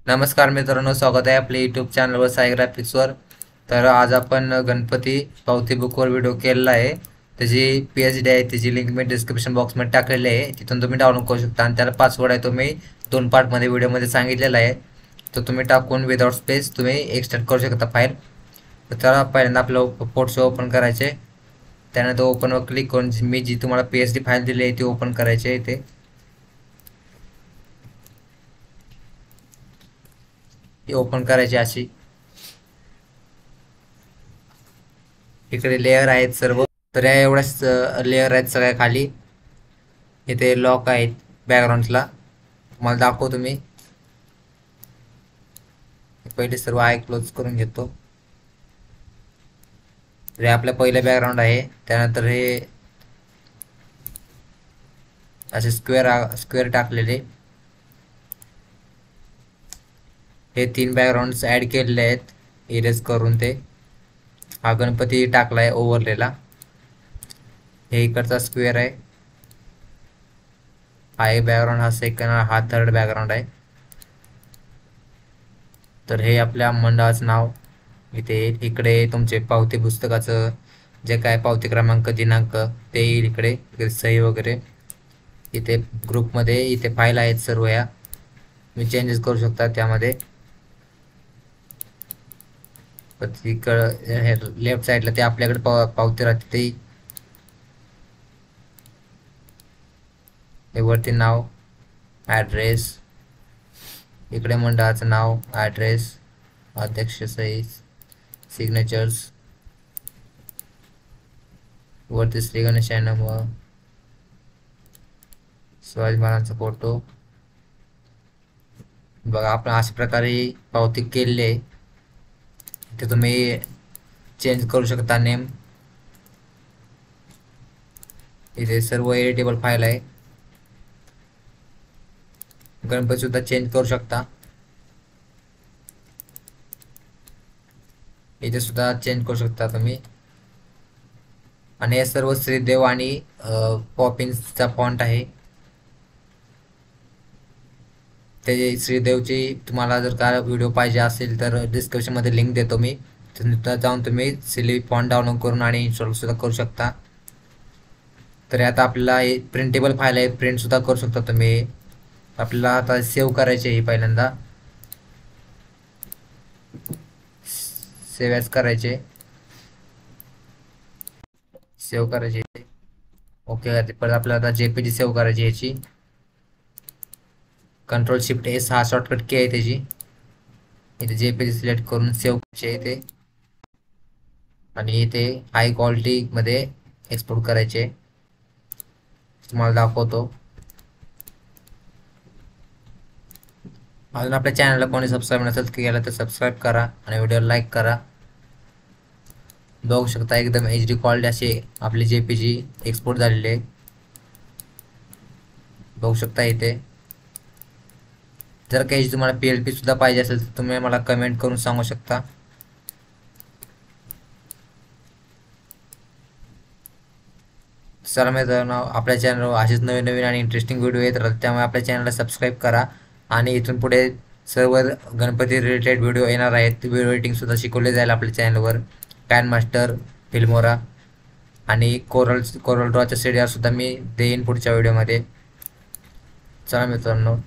नमस्कार मित्रांनो, स्वागत आहे आपल्या यूट्यूब चॅनलवर साई ग्राफिक्सवर। तर आज आपण गणपती पावती बुकवर व्हिडिओ केलेला आहे। त्याची PSD आहे, त्याची लिंक मी डिस्क्रिप्शन बॉक्समध्ये टाकलेली आहे, तिथून तुम्ही डाउनलोड करू शकता। आणि त्याला पासवर्ड आहे तो मी 2 पार्टमध्ये व्हिडिओमध्ये सांगितलेला आहे, तो तुम्ही टाकून विदाउट स्पेस तुम्ही एक्सट्रॅक्ट करू शकता फाईल। तर त्याला पहिल्यांदा आपलं फोटो ओपन करायचे, त्यानंतर ओपनवर क्लिक करून मी जी तुम्हाला PSD फाईल दिली आहे ती ओपन करायची आहे। इथे ओपन करायची अशी। इकडे लेयर आहेत सर्व, तर या एवढ्याच लेयर आहेत सगळ्या खाली। इथे लॉक आहेत बॅकग्राऊंडला, तुम्हाला दाखवतो मी। पहिले सर्व आय क्लोज करून घेतो। हे आपलं पहिलं बॅकग्राऊंड आहे, त्यानंतर हे असे स्क्वेअर टाकलेले, हे 3 बॅकग्राऊंड्स ऍड केलेले आहेत इरेज करून। ते हा गणपती टाकलाय ओव्हरलेला, हे इकडचा स्क्वेअर आहे, हा एक बॅकग्राऊंड, हा सेकंड, हा थर्ड बॅकग्राऊंड आहे। तर हे आपल्या मंडळाचं नाव इथे येईल। इकडे तुमचे पावती पुस्तकाचं जे काय पावती क्रमांक दिनांक ते येईल इकडे सही वगैरे। इथे ग्रुपमध्ये इथे फाईल आहेत सर्व, या मी चेंजेस करू शकता त्यामध्ये। लेफ्ट साईडला ते आपल्याकडे पावती राहते, ते वरती नाव, ॲड्रेस, इकडे मंडळाचं नाव, ॲड्रेस, अध्यक्ष सही, सिग्नेचर्स, वरती श्री गणेश नमः, शिवाजी महाराजांचा फोटो। बघा, आपण अशा प्रकारे पावती केलेली आहे। ते तुम्ही चेंज करू शकता नेम। इथे सर्व एडिटेबल फाईल आहे, गणपती सुद्धा चेंज करू शकता, इथे सुद्धा चेंज करू शकता तुम्ही। आणि हे सर्व श्रीदेव आणि पॉपिन्सचा फॉन्ट आहे। ते श्रीदेवची तुम्हाला जर का व्हिडिओ पाहिजे असेल तर डिस्क्रिप्शन मध्ये लिंक देतो मी, तिथं जाऊन तुम्ही सिली फॉन्ट डाउनलोड करून आणि इन्स्टॉल सुद्धा करू शकता। तर आता आपल्याला प्रिंटेबल फाईल आहे, प्रिंट सुद्धा करू शकता तुम्ही। आपल्याला आता सेव्ह करायचे, ही पहिल्यांदा सेव्ह ॲज करायचे, सेव्ह करायचे ओके। परत आपल्याला आता JPG सेव्ह करायची याची, Ctrl+Shift+S हा शॉर्टकट की आहे त्याची। इथे JPG सिलेक्ट करून सेव्ह करायचे इथे, आणि इथे हाय क्वालिटी मध्ये एक्सपोर्ट करायचे, तुम्हाला दाखवतो। अजून आपल्या चॅनलला कोणी सबस्क्राईब नसेल केलं तर सबस्क्राईब करा आणि व्हिडिओ लाईक करा। बघू शकता एकदम HD क्वालिटी असे आपले JPG एक्सपोर्ट झालेले बघू शकता इथे। जर काही तुम्हाला PLP सुद्धा पाहिजे असेल तर तुम्ही मला कमेंट करून सांगू शकता। चला मित्रांनो, आपल्या चॅनलवर असेच नवीन नवीन आणि इंटरेस्टिंग व्हिडिओ येत राहतात, त्यामुळे आपल्या चॅनलला सबस्क्राईब करा। आणि इथून पुढे सर्व गणपती रिलेटेड व्हिडिओ येणार आहेत, व्हिडिओ एडिटिंग सुद्धा शिकवले जाईल आपल्या चॅनलवर। कॅन मास्टर, फिल्मोरा आणि कोरल ड्रॉच्या CDR सुद्धा मी देईन पुढच्या व्हिडिओमध्ये। चला मित्रांनो,